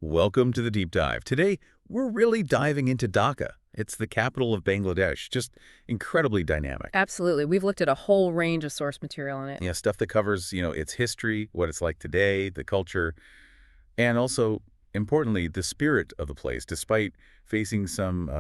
Welcome to the deep dive. Today, we're really diving into Dhaka. It's the capital of Bangladesh, just incredibly dynamic. Absolutely. We've looked at a whole range of source material in it. Yeah, stuff that covers, its history, what it's like today, the culture, and also, importantly, the spirit of the place, despite facing some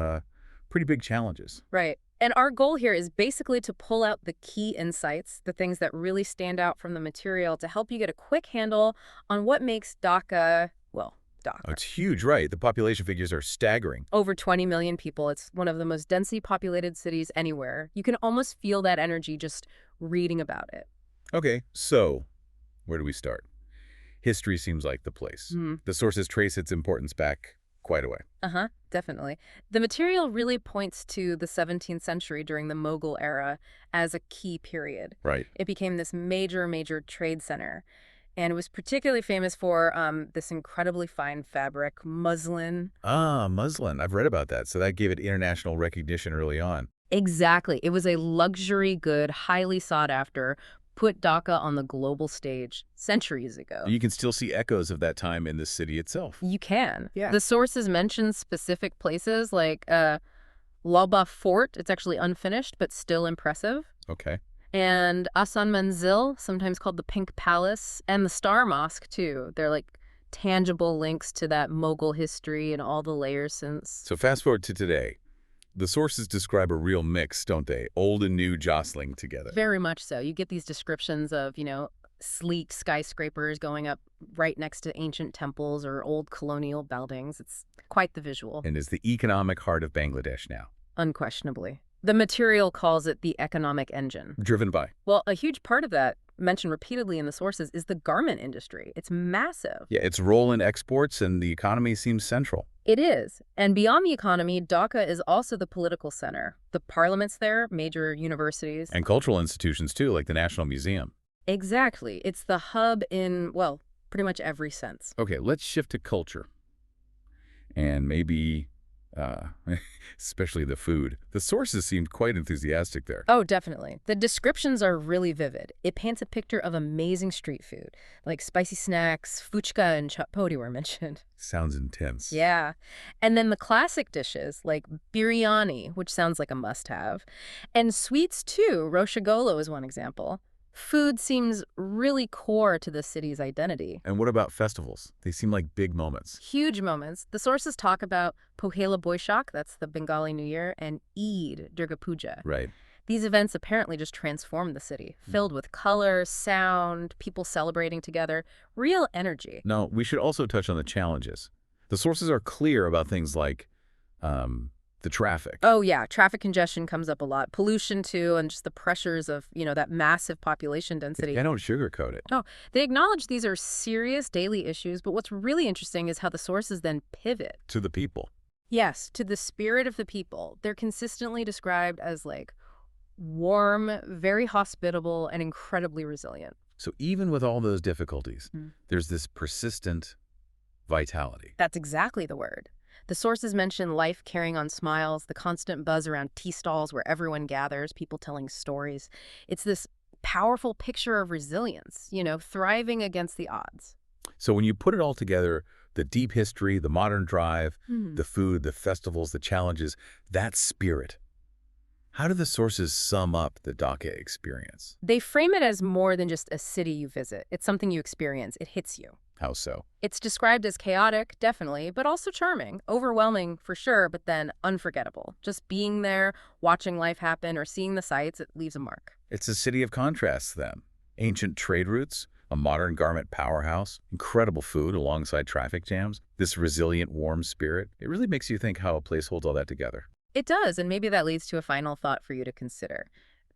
pretty big challenges. Right. And our goal here is basically to pull out the key insights, the things that really stand out from the material to help you get a quick handle on what makes Dhaka, well, Oh, Dhaka. it's huge, right? The population figures are staggering. Over 20 million people. It's one of the most densely populated cities anywhere. You can almost feel that energy just reading about it. Okay, so where do we start? History seems like the place. The sources trace its importance back quite a way. Definitely. The material really points to the 17th century during the Mughal era as a key period. Right. It became this major trade center. And it was particularly famous for this incredibly fine fabric, muslin. Ah, muslin. I've read about that. So that gave it international recognition early on. Exactly. It was a luxury good, highly sought after, put Dhaka on the global stage centuries ago. You can still see echoes of that time in the city itself. You can. Yeah. The sources mention specific places like Laba Fort. It's actually unfinished, but still impressive. Okay. And Asan Manzil, sometimes called the Pink Palace, and the Star Mosque, too. They're like tangible links to that Mughal history and all the layers since. So fast forward to today. The sources describe a real mix, don't they? Old and new jostling together. Very much so. You get these descriptions of, sleek skyscrapers going up right next to ancient temples or old colonial buildings. It's quite the visual. And is the economic heart of Bangladesh now. Unquestionably. The material calls it the economic engine. Driven by. Well, a huge part of that, mentioned repeatedly in the sources, is the garment industry. It's massive. Yeah, its role in exports and the economy seems central. It is. And beyond the economy, Dhaka is also the political center. The parliament's there, major universities. And cultural institutions, too, like the National Museum. Exactly. It's the hub in, well, pretty much every sense. Okay, let's shift to culture. And maybe, especially the food. The sources seemed quite enthusiastic there. Oh, definitely. The descriptions are really vivid. It paints a picture of amazing street food, like spicy snacks, fuchka and chapoti were mentioned. Sounds intense. Yeah. And then the classic dishes, like biryani, which sounds like a must-have. And sweets, too. Roshagolo is one example. Food seems really core to the city's identity. And what about festivals? They seem like big moments. Huge moments. The sources talk about Pohela Boishakh, that's the Bengali New Year, and Eid, Durga Puja. Right. These events apparently just transformed the city, filled with color, sound, people celebrating together, real energy. Now, we should also touch on the challenges. The sources are clear about things like the traffic. Oh, yeah. Traffic congestion comes up a lot. Pollution, too, and just the pressures of, that massive population density. I don't sugarcoat it. No, they acknowledge these are serious daily issues, but what's really interesting is how the sources then pivot. To the people. Yes, to the spirit of the people. They're consistently described as, warm, very hospitable, and incredibly resilient. So even with all those difficulties, there's this persistent vitality. That's exactly the word. The sources mention life carrying on smiles, the constant buzz around tea stalls where everyone gathers, people telling stories. It's this powerful picture of resilience, thriving against the odds. So when you put it all together, the deep history, the modern drive, the food, the festivals, the challenges, that spirit. How do the sources sum up the Dhaka experience? They frame it as more than just a city you visit. It's something you experience. It hits you. How so? It's described as chaotic, definitely, but also charming. Overwhelming, for sure, but then unforgettable. Just being there, watching life happen, or seeing the sights, it leaves a mark. It's a city of contrasts, then. Ancient trade routes, a modern garment powerhouse, incredible food alongside traffic jams, this resilient, warm spirit. It really makes you think how a place holds all that together. It does, and maybe that leads to a final thought for you to consider.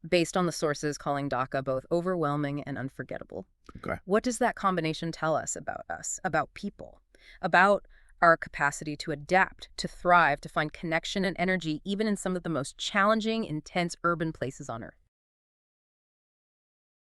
Based on the sources calling Dhaka both overwhelming and unforgettable. Okay. What does that combination tell us, about people, about our capacity to adapt, to thrive, to find connection and energy, even in some of the most challenging, intense urban places on Earth?